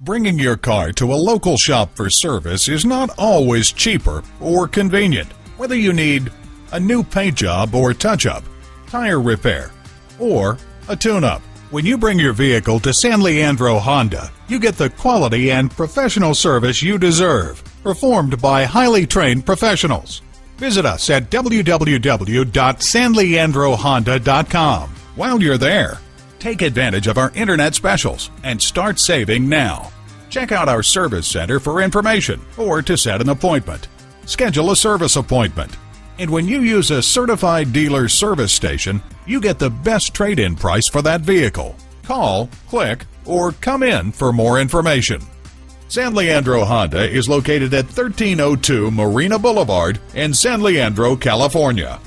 Bringing your car to a local shop for service is not always cheaper or convenient. Whether you need a new paint job or touch-up, tire repair, or a tune-up, when you bring your vehicle to San Leandro Honda, you get the quality and professional service you deserve, performed by highly trained professionals. Visit us at www.sanleandrohonda.com. While you're there, take advantage of our internet specials and start saving now. Check out our service center for information or to set an appointment. Schedule a service appointment. And when you use a certified dealer service station, you get the best trade-in price for that vehicle. Call, click, or come in for more information. San Leandro Honda is located at 1302 Marina Boulevard in San Leandro, California.